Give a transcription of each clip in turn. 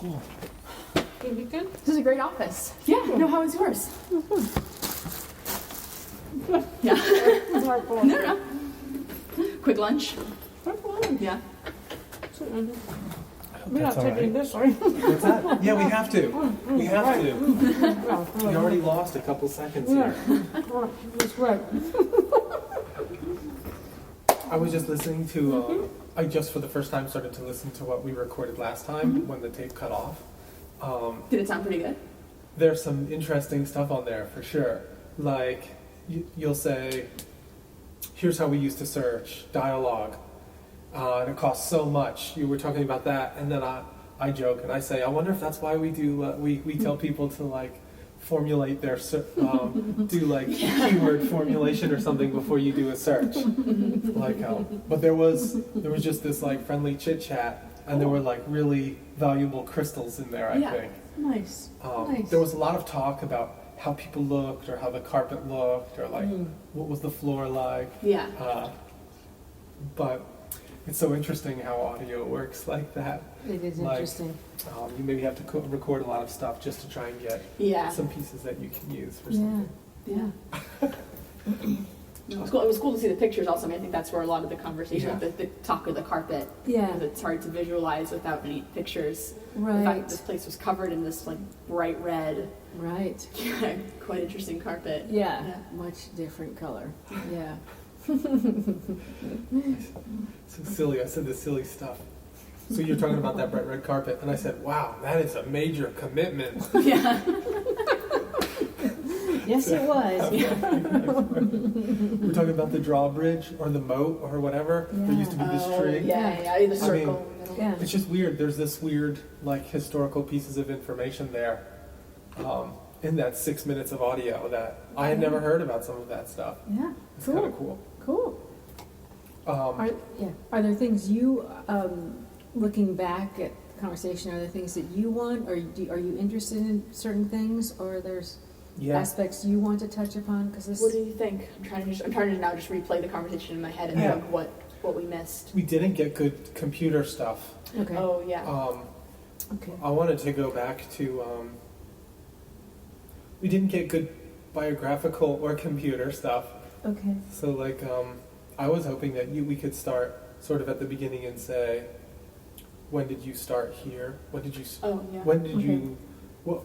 Cool. You be good? This is a great office. Yeah, no, how was yours? Yeah. It's hard for No. Quick lunch. Yeah. We're not That's all taking right. this, are you? What's that? Yeah, we have to. We have to. Yeah, We already lost a couple seconds yeah. here. That's right. I was just listening to, I just for the first time started to listen to what we recorded last time when the tape cut off. Did it sound pretty good? There's some interesting stuff on there for sure. Like, you'll say, here's how we used to search, dialogue, and it costs so much. You were talking about that, and then I joke and I say, I wonder if that's why we do, we tell people to like formulate their, do like keyword formulation or something before you do a search. Like, but there was just this like friendly chit chat, and there were like really valuable crystals in there, I think. Nice. Nice. There was a lot of talk about how people looked, or how the carpet looked, or like what was the floor like. Yeah. But it's so interesting how audio works like that. It is Like, interesting. You maybe have to record a lot of stuff just to try and get some pieces that you can use for something. Yeah. No, it was cool to see the pictures also. I mean, I think that's where a lot of the conversation, the talk of the carpet. Yeah. Because it's hard to visualize without any pictures. The Right. fact that this place was covered in this like bright red, Right. quite interesting carpet. Yeah. Yeah. Much different color. Yeah. So silly, I said this silly stuff. So you're talking about that bright red carpet, and I said, wow, that is a major commitment. Yeah. Yes, it was. We're talking about the drawbridge or the moat or whatever. There used to be this tree. Yeah, the circle. in the middle. Yeah. It's just weird. There's this weird, like, historical pieces of information there in that 6 minutes of audio that I had never heard about some of that stuff. Yeah. It's Cool. kind of cool. Cool. Are there things you, looking back at the conversation, are there things that you want, or are you interested in certain things, or there's aspects you want to touch upon? Because this. What do you think? I'm trying to now just replay the conversation in my head and think what we missed. We didn't get good computer stuff. Okay. Oh yeah. Okay. I wanted to go back to, we didn't get good biographical or computer stuff. Okay. So like, I was hoping that we could start sort of at the beginning and say, when did you start here? When did you? Oh yeah. When did you? What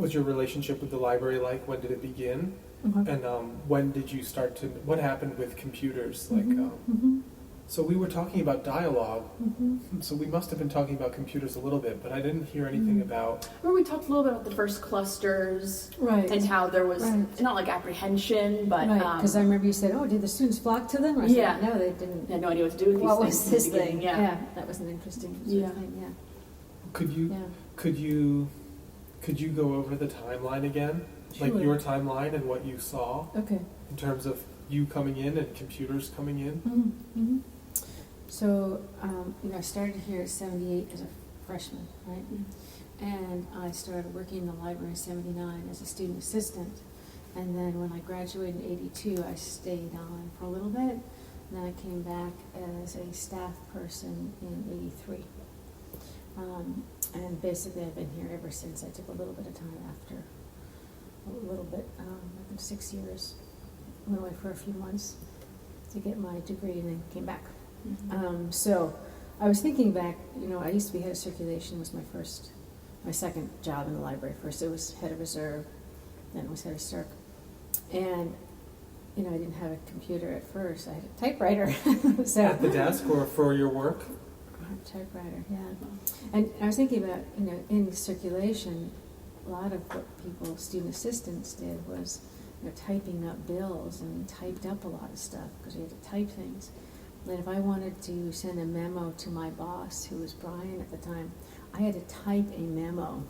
was your relationship with the library like? When did it begin? And when did you start to? What happened with computers? Like, so we were talking about dialogue. So we must have been talking about computers a little bit, but I didn't hear anything about. Remember we talked a little bit about the first clusters, Right. and how there was Right. not like apprehension, but Right, because I remember you said, "Oh, did the students flock to them?" Or Yeah. No, they didn't. I had no idea what to do with these What things. was in this the beginning. thing? Yeah. that was an interesting Yeah. thing. Yeah. Could you? Yeah. Could you go over the timeline again? Like Sure. your timeline and what you saw Okay. in terms of you coming in and computers coming in? Mm-hmm. So, I started here at 78 as a freshman, right? And I started working in the library in 79 as a student assistant. And then when I graduated in 82, I stayed on for a little bit. And then I came back as a staff person in 83. And basically I've been here ever since. I took a little bit of time after, a little bit, I think 6 years. Went away for a few months to get my degree and then came back. So I was thinking back, I used to be head of circulation, was my second job in the library. First it was head of reserve, then it was head of circ. And, I didn't have a computer at first. I had a typewriter. So, At the desk or for your work? typewriter, yeah. And I was thinking about, in circulation, a lot of what student assistants did was, typing up bills, and typed up a lot of stuff because we had to type things. And if I wanted to send a memo to my boss, who was Brian at the time, I had to type a memo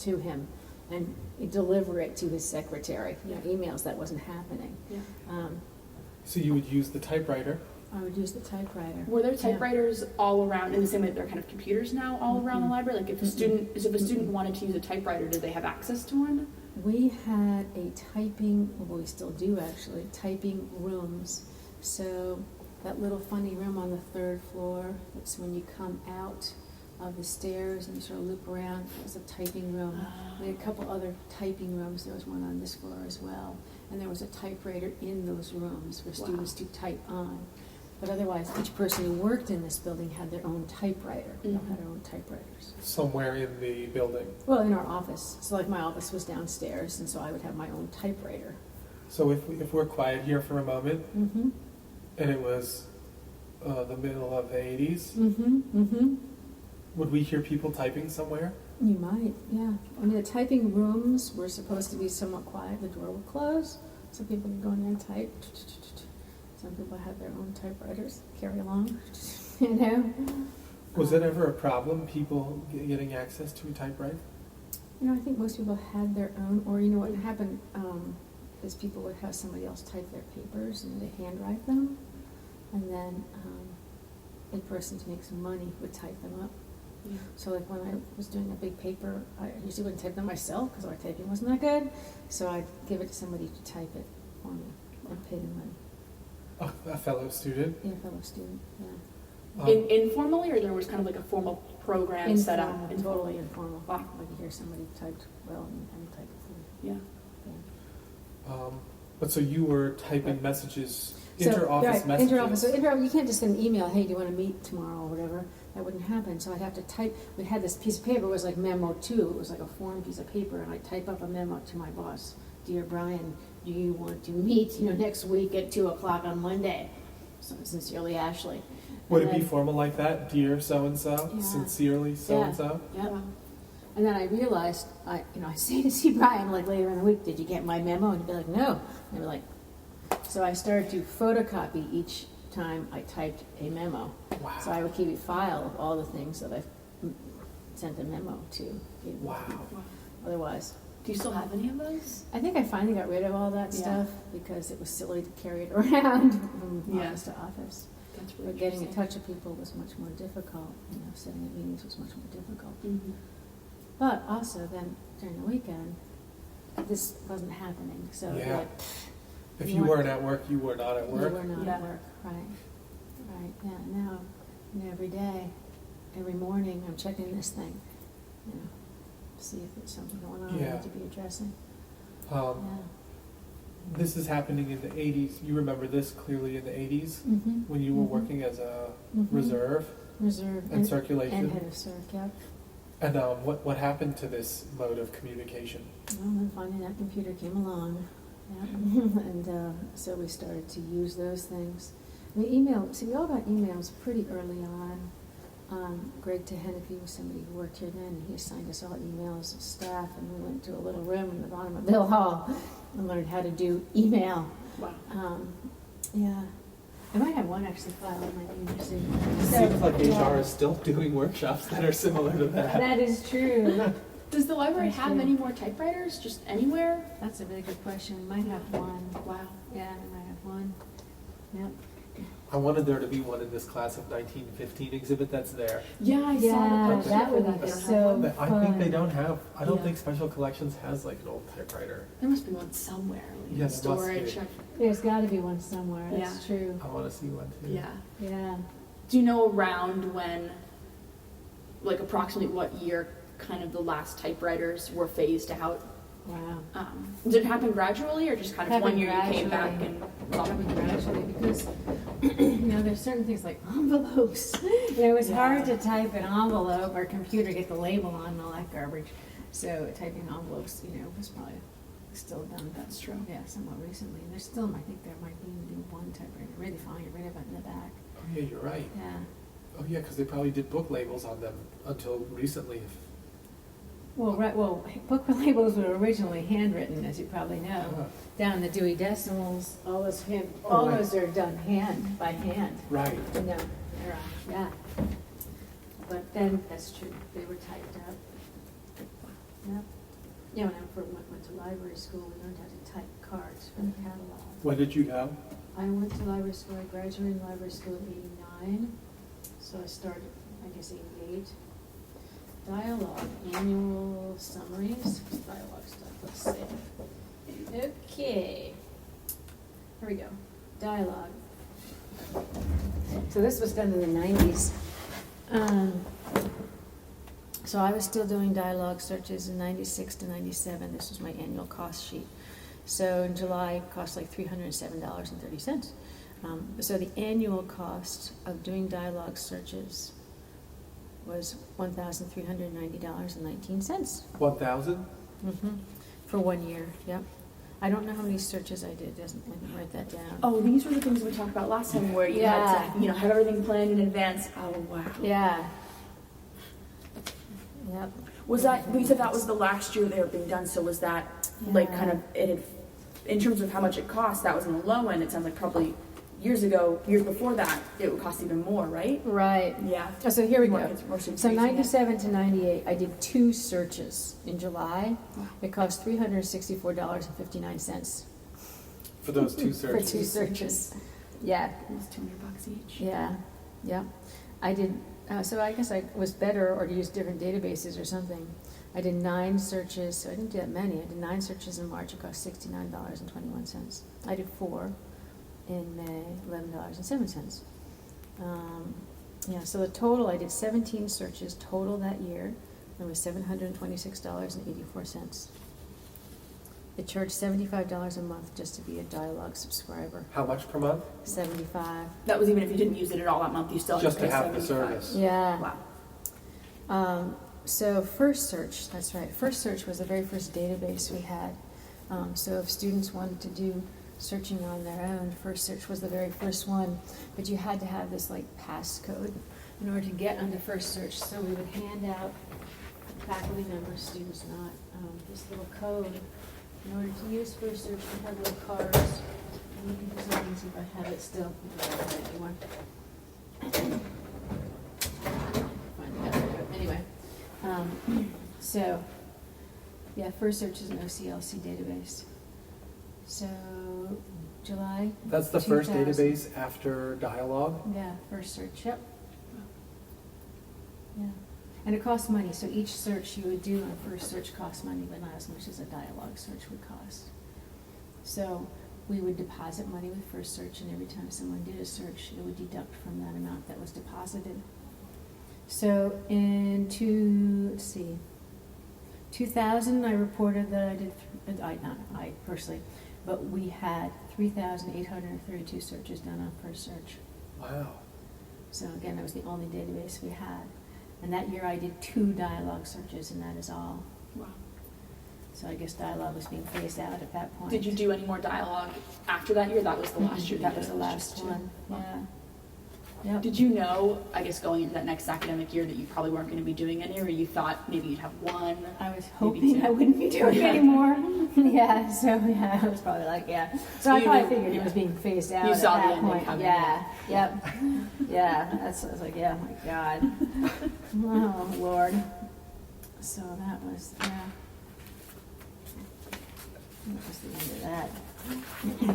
to him and deliver it to his secretary. Emails, that wasn't happening. Yeah. So you would use the typewriter? I would use the typewriter. Were there typewriters all around in the same way that there are kind of computers now all around the library? Like if a student wanted to use a typewriter, did they have access to one? We had a we still do actually, typing rooms. So that little funny room on the third floor, that's when you come out of the stairs, and you sort of loop around. There's a typing room. We had a couple other typing rooms. There was one on this floor as well. And there was a typewriter in those rooms for students to type on. But otherwise, each person who worked in this building had their own typewriter. They all had their own typewriters. Somewhere in the building. Well, in our office. So like my office was downstairs, and so I would have my own typewriter. So if we're quiet here for a moment, Mm-hmm. and it was the middle of the 80s, Mm-hmm. Mm-hmm. would we hear people typing somewhere? You might, yeah. I mean, the typing rooms were supposed to be somewhat quiet. The door would close, so people could go in there and type. Some people had their own typewriters, carry along, you know. Was it ever a problem, people getting access to a typewriter? You know, I think most people had their own, or you know what happened is people would have somebody else type their papers and they handwrite them, and then a person to make some money would type them up. Yeah. So like when I was doing a big paper, I usually wouldn't type them myself because our typing wasn't that good. So I'd give it to somebody to type it for me and pay them money. A fellow student? Yeah, fellow student, yeah. Informally, or there was kind of like a formal program set up? Informal, totally informal. Wow. Like you hear somebody typed well and type it for you. Yeah. But so you were typing messages, So, inter-office right, messages? Inter-office. So you can't just send an email, hey, do you want to meet tomorrow or whatever? That wouldn't happen. So I'd have to type. We had this piece of paper, it was like memo 2. It was like a form piece of paper, and I'd type up a memo to my boss. Dear Brian, do you want to meet, next week at 2 o'clock on Monday? So sincerely, Ashley. Would And it be then- formal like that? Dear so-and-so, Yeah. sincerely so-and-so? Yeah. Wow. And then I realized, I say to see Brian like later in the week, did you get my memo? And he'd be like, no. And I'd be like, so I started to photocopy each time I typed a memo. Wow. So I would keep a file of all the things that I sent a memo to. Wow. Otherwise, Do you still have any of those? I think I finally got rid of all that Yeah. stuff because it was silly to carry it around from Yeah. office to office. That's really But getting in interesting. touch with people was much more difficult. Setting up meetings was much more difficult. Mhm. But also then during the weekend, this wasn't happening. So it'd be Yeah. like, If You you want- weren't at work, you were not at you work? were not Yeah. at work, right? Right. Yeah. Now, every day, every morning, I'm checking this thing. See if there's something going on I Yeah. need to be addressing. Um, Yeah. This is happening in the 80s. You remember this clearly in the 80s Mm-hmm. when you were working as a Mm-hmm. reserve Reserve and circulation? and head of circ, yeah. And what happened to this mode of communication? Well, then finally that computer came along, yeah. And so we started to use those things. We all got emails pretty early on. Greg Teheneke was somebody who worked here then, and he assigned us all emails as staff, and we went to a little room in the bottom of Bill Hall and learned how to do email. Wow. Yeah. I might have one actually filed in my email soon. It seems like HR is still doing workshops that are similar to that. That is true. Does the library That's have true. any more typewriters? Just anywhere? That's a really good question. We might have one. Wow. Yeah, we might have one. Yep. I wanted there to be one in this class of 1915 exhibit that's there. Yeah, I saw Yeah, the poster that for would that. be They don't have so one. But I think they fun. don't have, I don't Yeah. think Special Collections has like an old typewriter. There must be one somewhere. Like Yeah, there must be. storage. There's got to be one somewhere. That's Yeah. true. I want to see one too. Yeah. Yeah. Do you know around when, like approximately what year, kind of the last typewriters were phased out? Wow. Did it happen gradually, or just kind of one Happened year you came back gradually. and? Happened gradually because there's certain things like envelopes. It was Yeah. hard to type an envelope or computer get the label on and all that garbage. So typing envelopes, was probably still done. That's true. Yeah, somewhat recently. And there's still, I think there might even be one typewriter. Really fine, get rid of it in the back. Oh yeah, you're right. Yeah. Oh yeah, because they probably did book labels on them until recently. Well, right. Well, book labels were originally handwritten, as you probably know. Uh, Down the Dewey Decimals, all those Oh, right. are done by hand. right. No, yeah. But then, that's true, they were typed up. Yeah. Yeah, when I went to library school, we learned how to type cards for the catalog. When did you go? I went to library school, I graduated library school in '89, so I started, I guess, '88. Dialogue, annual summaries, dialogue stuff, let's see. Okay. Here we go, dialogue. So this was done in the '90s. So I was still doing dialogue searches in 96 to 97. This was my annual cost sheet. So in July, it cost like $307.30. So the annual cost of doing dialogue searches was $1,390.19. 1,000? For 1 year, yep. I don't know how many searches I did. I didn't write that down. Oh, these were the things we talked about last time where you had to, have everything planned in advance. Oh, wow. Yeah. Yep. Was that, you said that was the last year they were being done, so was that like kind of, it had, in terms of how much it cost, that was in the low end. It sounds like probably years before that, it would cost even more, right? Right. Yeah. Oh, so here we go. More So 97 to 98, I did 2 searches in July. It cost $364.59 For those 2 for searches? 2 searches. Yeah. Almost $200 each. Yeah. Yeah. I did. So I guess I was better, or to use different databases or something. I did 9 searches. So I didn't do that many. I did 9 searches in March. It cost $69.21. I did 4 in May, $11.07. So the total, I did 17 searches total that year. It was $726.84. It charged $75 a month just to be a dialogue subscriber. How much per month? $75. That was even if you didn't use it at all that month, you still had Just to pay to have the $75. service. Yeah. Wow. So First Search, that's right. First Search was the very first database we had. So if students wanted to do searching on their own, First Search was the very first one. But you had to have this like passcode in order to get onto First Search. So we would hand out faculty members, students not, this little code. In order to use First Search, we have little cards. I'm looking for something, see if I have it still. Anyway, so yeah, First Search is an OCLC database. So July. That's the first 2000. database after Dialogue? Yeah, First Search. Yep. Yeah. And it costs money, so each search you would do on First Search costs money, but not as much as a dialogue search would cost. So we would deposit money with First Search, and every time someone did a search, it would deduct from that amount that was deposited. So in 2000, I reported that I did, not I personally, but we had 3,832 searches done on First Search. Wow. So again, that was the only database we had. And that year I did 2 dialogue searches, and that is all. Wow. So I guess dialogue was being phased out at that point. Did you do any more dialogue after that year? That was the last year. That was the last one. Yeah. Yep. Did you know, I guess going into that next academic year, that you probably weren't going to be doing any, or you thought maybe you'd have 1? I was maybe hoping 2? I wouldn't be doing it anymore. Yeah, so yeah, I was probably like, yeah. So I probably figured it was being phased out at saw the that ending point. coming. Yeah, yep. Yeah, I was like, yeah, oh my God. Oh, Lord. So that was, yeah. That was the end of that.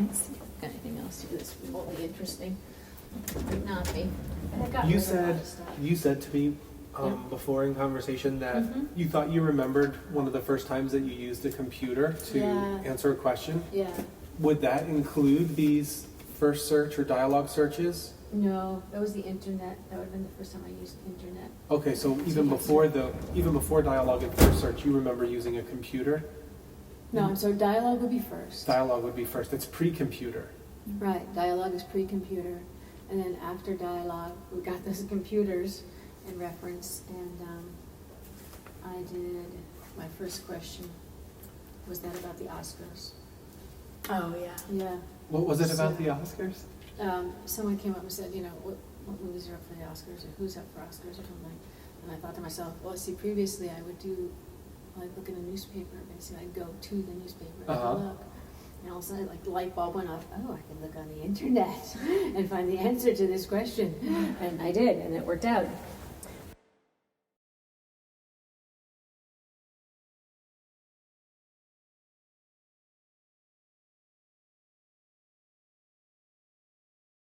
Let's see if I've got anything else to do that's remotely interesting. Might not be. But I got rid You of a lot said of stuff. to me Yeah. before in conversation that Mhm. you thought you remembered one of the first times that you used a computer to Yeah. answer a question. Yeah. Would that include these First Search or Dialogue searches? No, that was the internet. That would have been the first time I used internet. Okay, so even before Dialogue and First Search, you remember using a computer? No, so dialogue would be first. Dialogue would be first. It's pre-computer. Right, dialogue is pre-computer. And then after dialogue, we got those computers in reference, and I did, my first question was that about the Oscars. Oh, yeah. Yeah. What was it about So- the Oscars? Someone came up and said, what movies are up for the Oscars, or who's up for Oscars or something. And I thought to myself, well, see, previously I would do, like, look in a newspaper, basically I'd go to the newspaper and look. And all of a sudden, like, the light bulb went off. Oh, I can look on the internet and find the answer to this question. And I did, and it worked out.